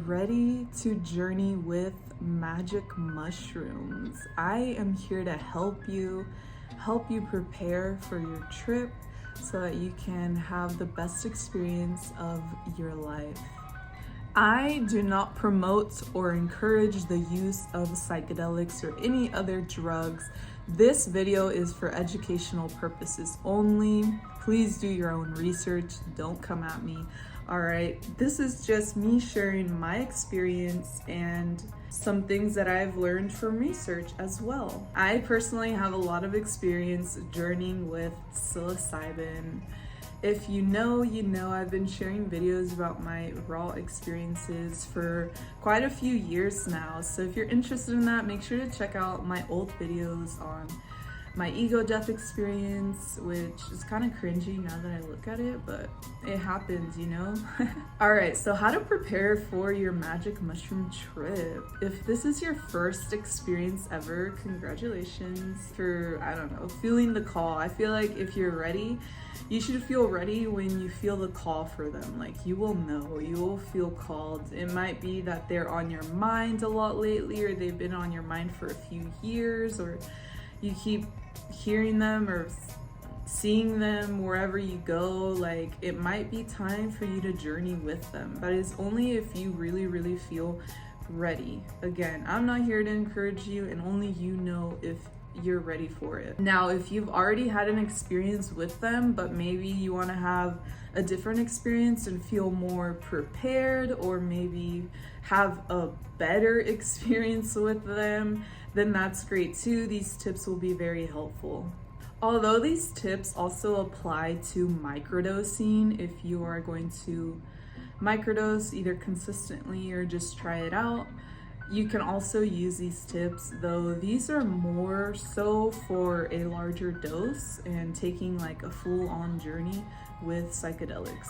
ready to journey with magic mushrooms. I am here to help you prepare for your trip so that you can have the best experience of your life. I do not promote or encourage the use of psychedelics or any other drugs. This video is for educational purposes only. Please do your own research. Don't come at me. All right, this is just me sharing my experience and some things that I've learned from research as well. I personally have a lot of experience journeying with psilocybin. If you know, you know. I've been sharing videos about my raw experiences for quite a few years now. So if you're interested in that, make sure to check out my old videos on my ego death experience, which is kind of cringy now that I look at it, but it happens, you know? All right, so how to prepare for your magic mushroom trip. If this is your first experience ever, congratulations for, I don't know, feeling the call. I feel like if you're ready, you should feel ready when you feel the call for them. Like, you will know, you will feel called. It might be that they're on your mind a lot lately, or they've been on your mind for a few years, or you keep hearing them or seeing them wherever you go. Like, it might be time for you to journey with them, but it's only if you really feel ready. Again, I'm not here to encourage you, and only you know if you're ready for it. Now, if you've already had an experience with them, but maybe you want to have a different experience and feel more prepared, or maybe have a better experience with them, then that's great too. These tips will be very helpful. Although these tips also apply to microdosing, if you are going to microdose either consistently or just try it out, you can also use these tips, though these are more so for a larger dose and taking like a full-on journey with psychedelics.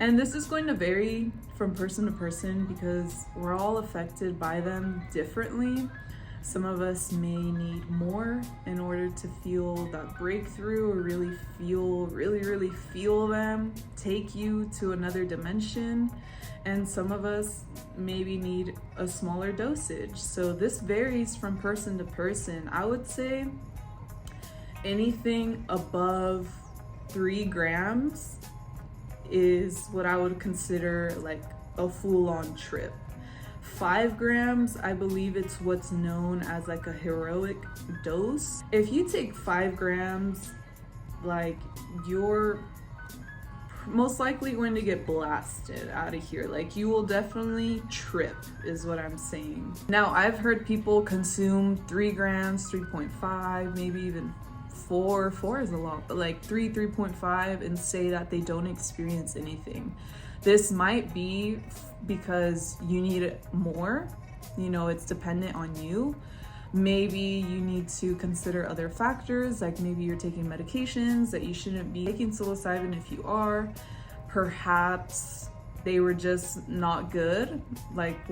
And this is going to vary from person to person because we're all affected by them differently. Some of us may need more in order to feel that breakthrough, or really feel them take you to another dimension. And some of us maybe need a smaller dosage. So this varies from person to person. I would say anything above 3 grams is what I would consider like a full-on trip. 5 grams, I believe it's what's known as like a heroic dose. If you take 5 grams, like, you're most likely going to get blasted out of here. Like, you will definitely trip is what I'm saying. Now, I've heard people consume 3 grams, 3.5, maybe even 4 is a lot, but like 3.5, and say that they don't experience anything. This might be because you need it more, you know, it's dependent on you. Maybe you need to consider other factors, like maybe you're taking medications that you shouldn't be taking psilocybin if you are. Perhaps they were just not good, like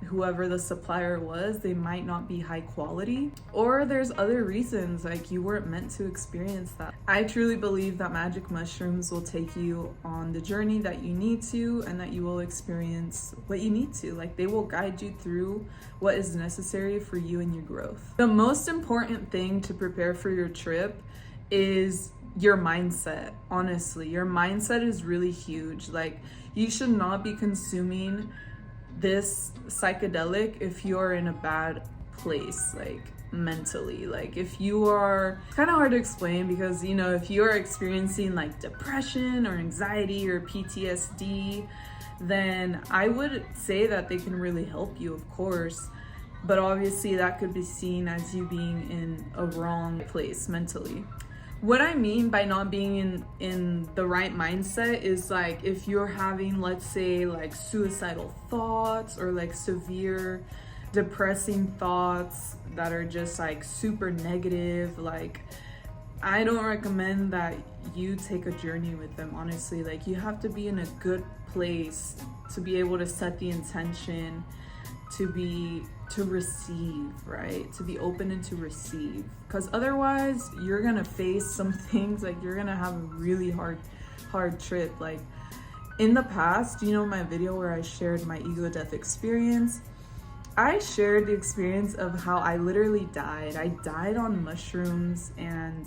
whoever the supplier was, they might not be high quality, or there's other reasons, like you weren't meant to experience that. I truly believe that magic mushrooms will take you on the journey that you need to, and that you will experience what you need to. Like, they will guide you through what is necessary for you and your growth. The most important thing to prepare for your trip is your mindset. Honestly, your mindset is really huge. Like, you should not be consuming this psychedelic if you're in a bad place, like mentally. Like, if you are, it's kind of hard to explain because, you know, if you're experiencing like depression or anxiety or PTSD, then I would say that they can really help you, of course, but obviously that could be seen as you being in a wrong place mentally. What I mean by not being in the right mindset is, like, if you're having, let's say, like suicidal thoughts or like severe depressing thoughts that are just like super negative, like, I don't recommend that you take a journey with them, honestly. Like, you have to be in a good place to be able to set the intention to receive, right? To be open and to receive. Because otherwise, you're gonna face some things, like you're gonna have a really hard trip. Like, In the past, you know, my video where I shared my ego death experience, I shared the experience of how I literally died. I died on mushrooms, and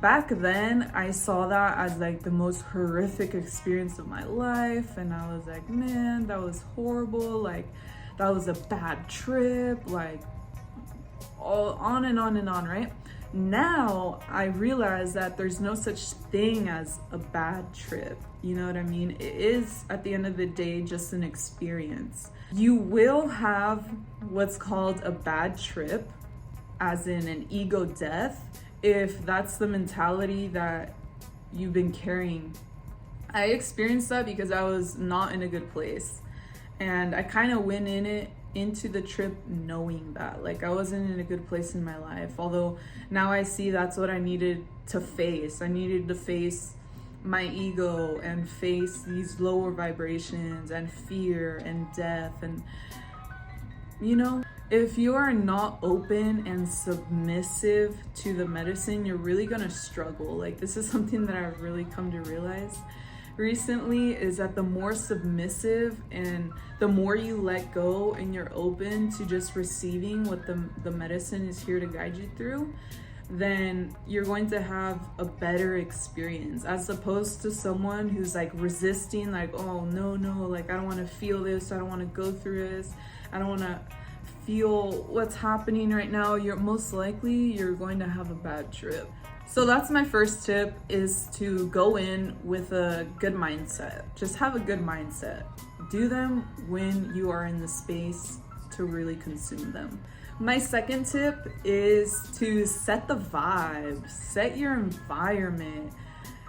back then I saw that as like the most horrific experience of my life, and I was like, man, that was horrible, like that was a bad trip, like all on and on and on, right? Now I realize that there's no such thing as a bad trip. You know what I mean? It is, at the end of the day, just an experience. You will have what's called a bad trip, as in an ego death, if that's the mentality that you've been carrying. I experienced that because I was not in a good place, and I kind of went into the trip knowing that, like, I wasn't in a good place in my life. Although now I see that's what I needed to face. I needed to face my ego and face these lower vibrations and fear and death. And you know, if you are not open and submissive to the medicine, you're really gonna struggle. Like, this is something that I've really come to realize recently, is that the more submissive and the more you let go and you're open to just receiving what the medicine is here to guide you through, then you're going to have a better experience, as opposed to someone who's like resisting, like, oh no, like I don't want to feel this, I don't want to go through this, I don't want to feel what's happening right now. You're most likely you're going to have a bad trip. So that's my first tip, is to go in with a good mindset. Just have a good mindset. Do them when you are in the space to really consume them. My second tip is to set the vibe, set your environment.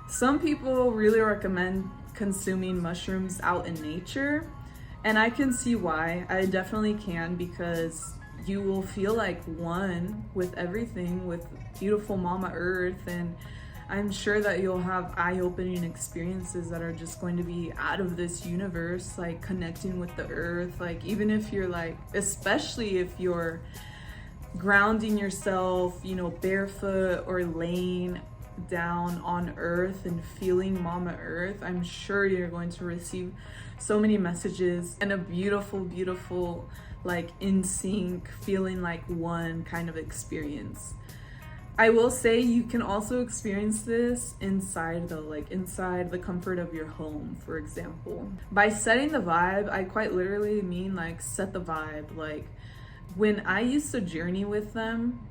Some people really recommend consuming mushrooms out in nature, and I can see why. I definitely can, because you will feel like one with everything, with beautiful Mama Earth, and I'm sure that you'll have eye-opening experiences that are just going to be out of this universe, like connecting with the earth. Like, even if you're like, especially if you're grounding yourself, you know, barefoot or laying down on earth and feeling Mama Earth, I'm sure you're going to receive so many messages and a beautiful, like in sync, feeling like one kind of experience. I will say you can also experience this inside though, like inside the comfort of your home, for example. By setting the vibe, I quite literally mean like set the vibe. Like, when I used to journey with them,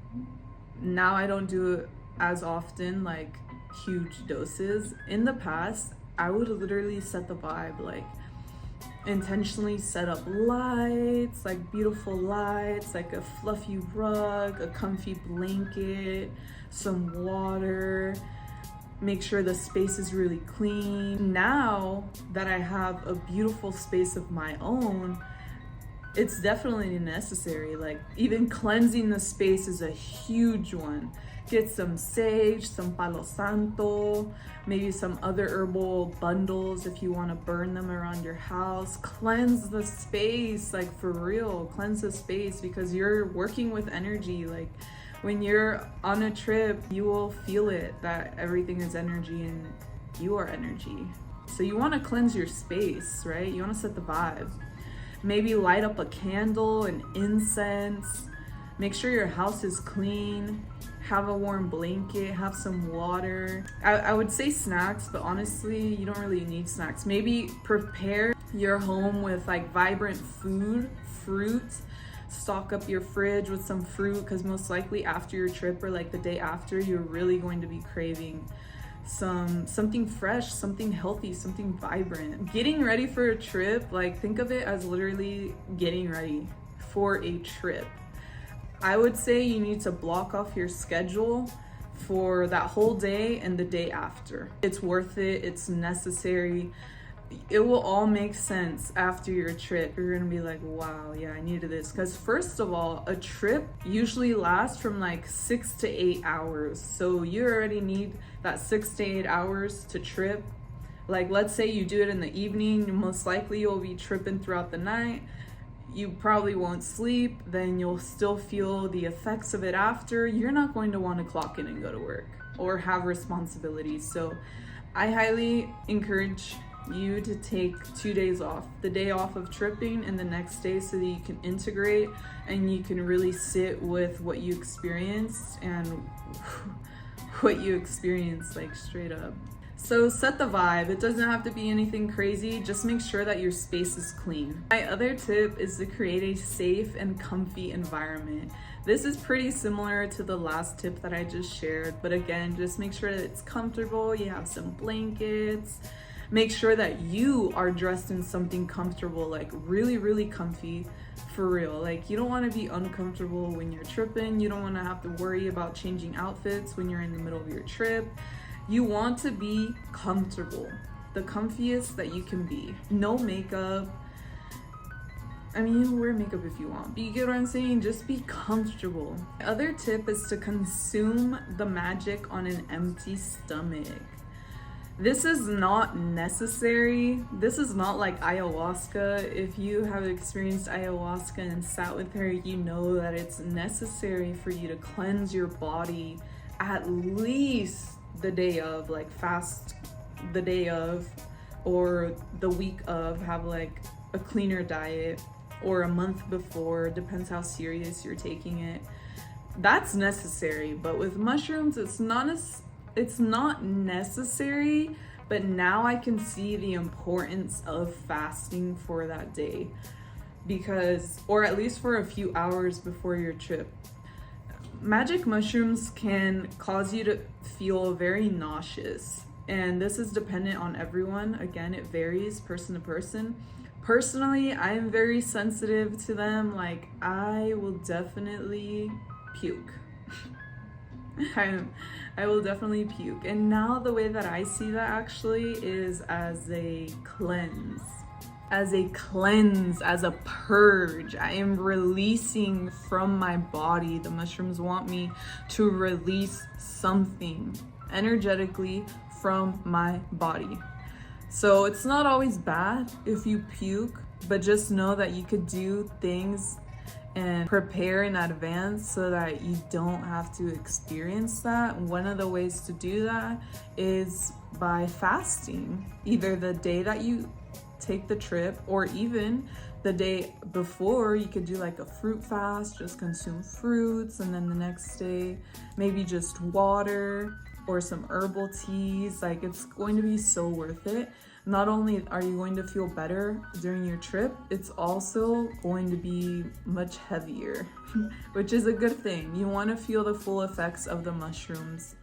now I don't do it as often, like huge doses. In the past, I would literally set the vibe, like intentionally set up lights, like beautiful lights, like a fluffy rug, a comfy blanket, some water, make sure the space is really clean. Now that I have a beautiful space of my own, it's definitely necessary. Like, even cleansing the space is a huge one. Get some sage, some palo santo, maybe some other herbal bundles if you want to burn them around your house. Cleanse the space, like for real, cleanse the space, because you're working with energy. Like, when you're on a trip, you will feel it, that everything is energy and you are energy. So you want to cleanse your space, right? You want to set the vibe. Maybe light up a candle and incense. Make sure your house is clean. Have a warm blanket, have some water. I would say snacks, but honestly, you don't really need snacks. Maybe prepare your home with like vibrant food, fruit. Stock up your fridge with some fruit, because most likely after your trip or like the day after, you're really going to be craving something fresh, something healthy, something vibrant. Getting ready for a trip, like think of it as literally getting ready for a trip. I would say you need to block off your schedule for that whole day and the day after. It's worth it, it's necessary. It will all make sense after your trip. You're gonna be like, wow, yeah, I needed this. Because first of all, a trip usually lasts from like 6 to 8 hours. So you already need that 6 to 8 hours to trip. Like, let's say you do it in the evening, most likely you'll be tripping throughout the night. You probably won't sleep, then you'll still feel the effects of it after. You're not going to want to clock in and go to work or have responsibilities. So I highly encourage you to take 2 days off, the day off of tripping and the next day, so that you can integrate and you can really sit with what you experienced and what you experienced, like straight up. So set the vibe. It doesn't have to be anything crazy. Just make sure that your space is clean. My other tip is to create a safe and comfy environment. This is pretty similar to the last tip that I just shared, but again, just make sure that it's comfortable. You have some blankets. Make sure that you are dressed in something comfortable, like really, really comfy, for real. Like, you don't want to be uncomfortable when you're tripping. You don't want to have to worry about changing outfits when you're in the middle of your trip. You want to be comfortable, the comfiest that you can be. No makeup. I mean, you can wear makeup if you want, but you get what I'm saying? Just be comfortable. The other tip is to consume the magic on an empty stomach. This is not necessary. This is not like ayahuasca. If you have experienced ayahuasca and sat with her, you know that it's necessary for you to cleanse your body at least the day of, like fast the day of, or the week of, have like a cleaner diet, or a month before, depends how serious you're taking it. That's necessary. But with mushrooms, it's not necessary, but now I can see the importance of fasting for that day, because, or at least for a few hours before your trip. Magic mushrooms can cause you to feel very nauseous, and this is dependent on everyone. Again, it varies person to person. Personally, I am very sensitive to them. Like, I will definitely puke. I will definitely puke. And now the way that I see that actually is as a cleanse. As a purge. I am releasing from my body. The mushrooms want me to release something energetically from my body. So it's not always bad if you puke, but just know that you could do things and prepare in advance so that you don't have to experience that. One of the ways to do that is by fasting, either the day that you take the trip, or even the day before. You could do like a fruit fast, just consume fruits, and then the next day maybe just water or some herbal teas. Like, it's going to be so worth it. Not only are you going to feel better during your trip, it's also going to be much heavier, which is a good thing. You want to feel the full effects of the mushrooms.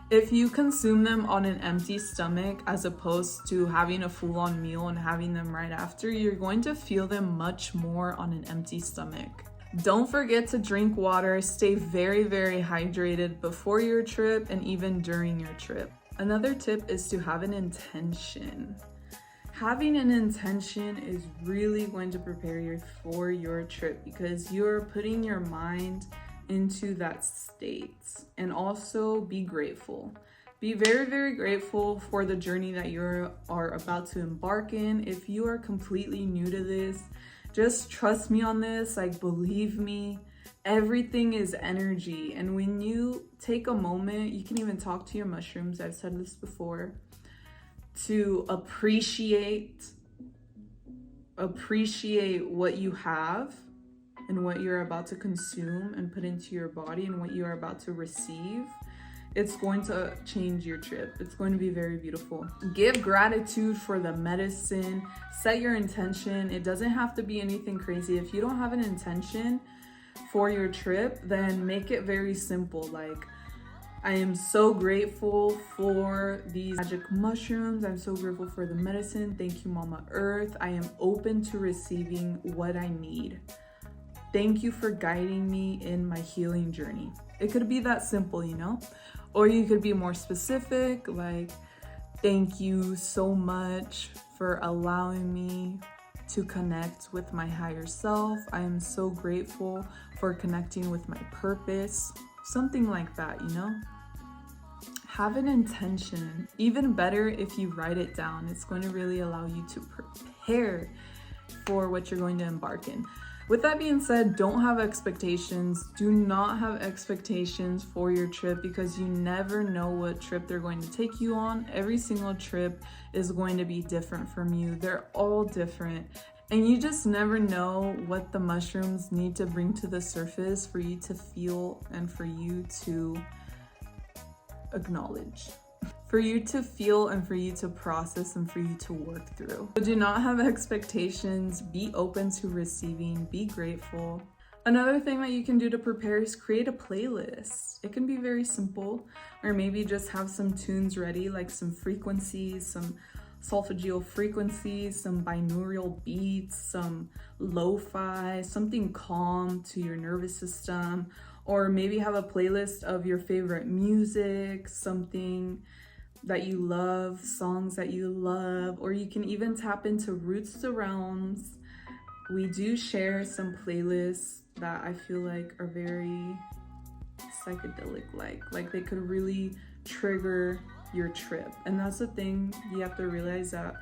If you consume them on an empty stomach, as opposed to having a full-on meal and having them right after, you're going to feel them much more on an empty stomach. Don't forget to drink water. Stay very, very hydrated before your trip and even during your trip. Another tip is to have an intention. Having an intention is really going to prepare you for your trip, because you're putting your mind into that state. And also be grateful. Be very, very grateful for the journey that you are about to embark in. If you are completely new to this, just trust me on this. Like, believe me, everything is energy. And when you take a moment, you can even talk to your mushrooms, I've said this before, to appreciate what you have and what you're about to consume and put into your body and what you are about to receive. It's going to change your trip. It's going to be very beautiful. Give gratitude for the medicine. Set your intention. It doesn't have to be anything crazy. If you don't have an intention for your trip, then make it very simple. Like, I am so grateful for these magic mushrooms. I'm so grateful for the medicine. Thank you, Mama Earth. I am open to receiving what I need. Thank you for guiding me in my healing journey. It could be that simple, you know? Or you could be more specific, like, thank you so much for allowing me to connect with my higher self. I am so grateful for connecting with my purpose. Something like that, you know? Have an intention. Even better if you write it down. It's going to really allow you to prepare for what you're going to embark in. With that being said, don't have expectations. Do not have expectations for your trip because you never know what trip they're going to take you on. Every single trip is going to be different from you. They're all different. And you just never know what the mushrooms need to bring to the surface for you to feel and for you to acknowledge. For you to feel and for you to process and for you to work through. So do not have expectations, be open to receiving, be grateful. Another thing that you can do to prepare is create a playlist. It can be very simple, or maybe just have some tunes ready, like some frequencies, some solfeggio frequencies, some binaural beats, some lo-fi, something calm to your nervous system, or maybe have a playlist of your favorite music, something that you love, songs that you love, or you can even tap into Roots to Realms. We do share some playlists that I feel like are very psychedelic like they could really trigger your trip. And that's the thing, you have to realize that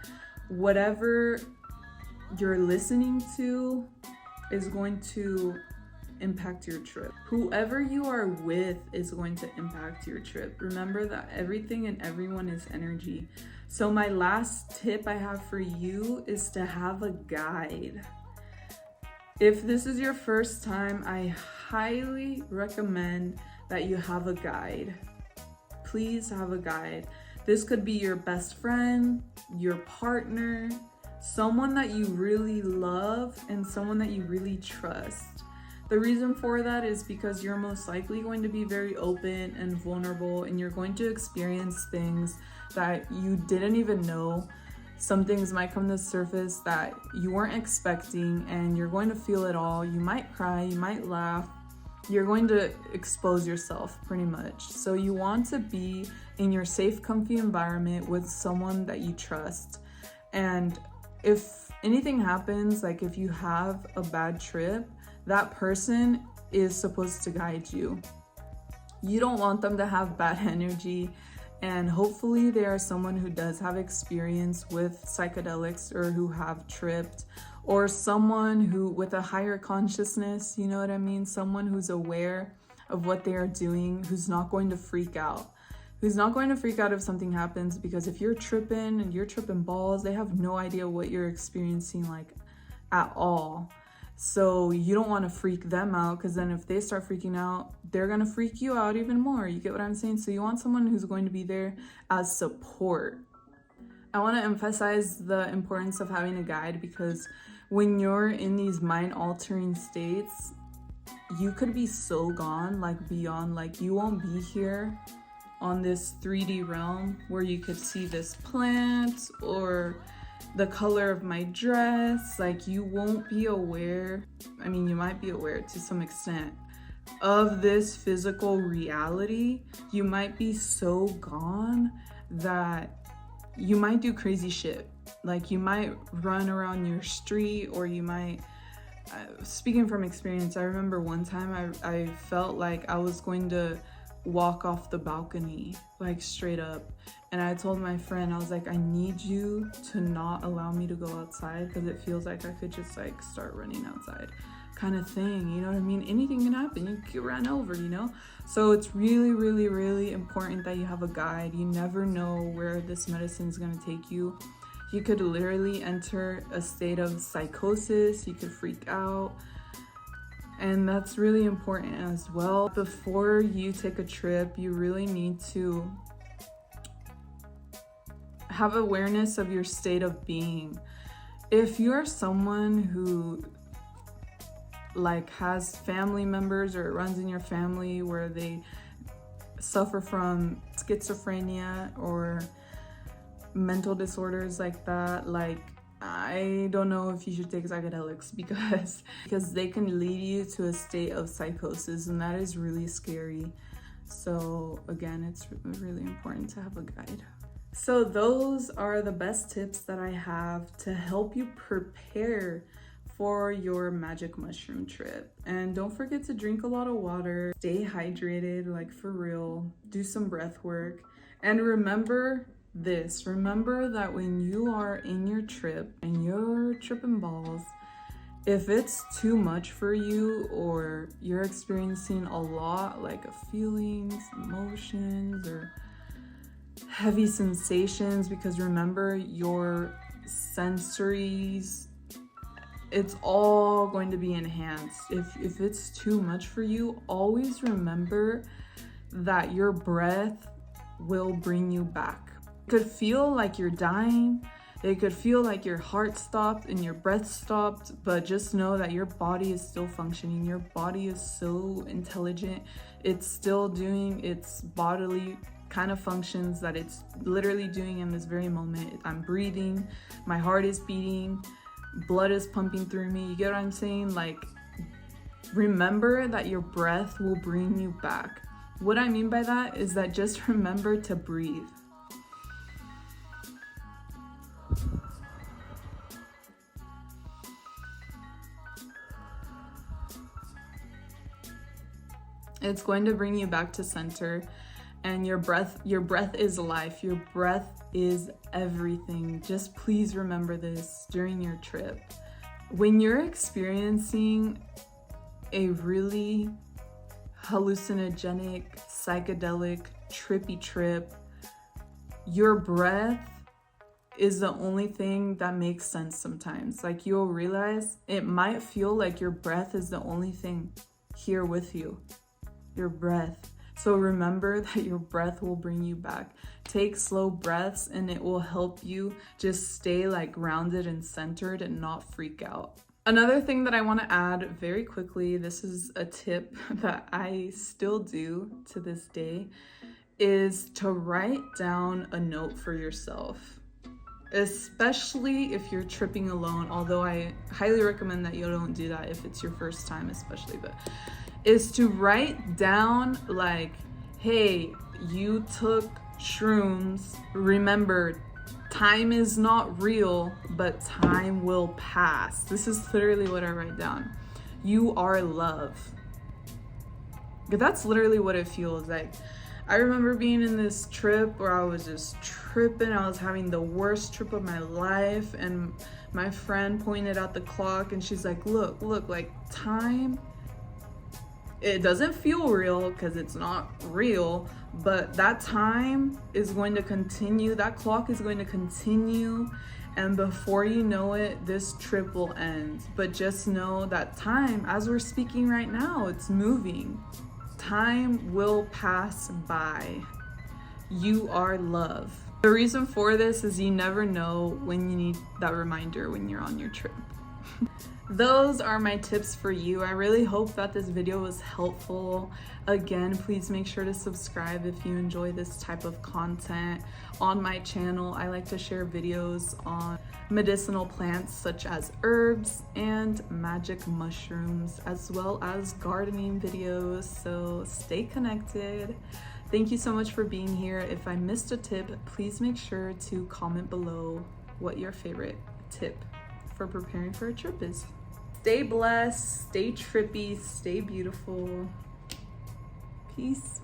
whatever you're listening to is going to impact your trip. Whoever you are with is going to impact your trip. Remember that everything and everyone is energy. So my last tip I have for you is to have a guide. If this is your first time, I highly recommend that you have a guide. Please have a guide. This could be your best friend, your partner, someone that you really love, and someone that you really trust. The reason for that is because you're most likely going to be very open and vulnerable, and you're going to experience things that you didn't even know. Some things might come to the surface that you weren't expecting, and you're going to feel it all. You might cry, you might laugh. You're going to expose yourself pretty much. So you want to be in your safe, comfy environment with someone that you trust. And if anything happens, like if you have a bad trip, that person is supposed to guide you. You don't want them to have bad energy, and hopefully they are someone who does have experience with psychedelics or who have tripped, or someone who with a higher consciousness, you know what I mean? Someone who's aware of what they are doing, who's not going to freak out. Who's not going to freak out if something happens, because if you're tripping and you're tripping balls, they have no idea what you're experiencing like at all. So you don't want to freak them out, because then if they start freaking out, they're going to freak you out even more. You get what I'm saying? So you want someone who's going to be there as support. I want to emphasize the importance of having a guide, because when you're in these mind-altering states, you could be so gone, like beyond, like you won't be here on this 3D realm where you could see this plant or the color of my dress. Like you won't be aware, I mean you might be aware to some extent of this physical reality. You might be so gone that you might do crazy shit. Like you might run around your street, or you might, speaking from experience, I remember one time I felt like I was going to walk off the balcony, like straight up. And I told my friend, I was like, I need you to not allow me to go outside, because it feels like I could just like start running outside kind of thing, you know what I mean? Anything can happen, you can get run over, you know? So it's really, really, really important that you have a guide. You never know where this medicine is going to take you. You could literally enter a state of psychosis, you could freak out. And that's really important as well. Before you take a trip, you really need to have awareness of your state of being. If you're someone who like has family members, or it runs in your family where they suffer from schizophrenia or mental disorders like that, like I don't know if you should take psychedelics, because they can lead you to a state of psychosis, and that is really scary. So again, it's really important to have a guide. So those are the best tips that I have to help you prepare for your magic mushroom trip. And don't forget to drink a lot of water, stay hydrated, like for real, do some breath work, and remember that when you are in your trip and you're tripping balls If it's too much for you, or you're experiencing a lot like of feelings, emotions, or heavy sensations, because remember, your sensories, it's all going to be enhanced. If it's too much for you, always remember that your breath will bring you back. It could feel like you're dying. It could feel like your heart stopped and your breath stopped, but just know that your body is still functioning. Your body is so intelligent. It's still doing its bodily kind of functions that it's literally doing in this very moment. I'm breathing, my heart is beating, blood is pumping through me. You get what I'm saying? Like, remember that your breath will bring you back. What I mean by that is that just remember to breathe. It's going to bring you back to center, and your breath is life. Your breath is everything. Just please remember this during your trip. When you're experiencing a really hallucinogenic, psychedelic, trippy trip, your breath is the only thing that makes sense sometimes. Like, you'll realize it might feel like your breath is the only thing here with you. Your breath. So remember that your breath will bring you back. Take slow breaths and it will help you just stay like grounded and centered and not freak out. Another thing that I want to add very quickly, this is a tip that I still do to this day, is to write down a note for yourself. Especially if you're tripping alone, although I highly recommend that you don't do that if it's your first time especially, but is to write down like, hey, you took shrooms. Remember, time is not real, but time will pass. This is literally what I write down. You are love. That's literally what it feels like. I remember being in this trip where I was just tripping. I was having the worst trip of my life, and my friend pointed out the clock and she's like, look, like time, it doesn't feel real because it's not real, but that time is going to continue. That clock is going to continue. And before you know it, this trip will end. But just know that time, as we're speaking right now, it's moving. Time will pass by. You are love. The reason for this is you never know when you need that reminder when you're on your trip. Those are my tips for you. I really hope that this video was helpful. Again, please make sure to subscribe if you enjoy this type of content. On my channel, I like to share videos on medicinal plants such as herbs and magic mushrooms, as well as gardening videos, so stay connected. Thank you so much for being here. If I missed a tip, please make sure to comment below what your favorite tip for preparing for a trip is. Stay blessed, stay trippy, stay beautiful. Peace.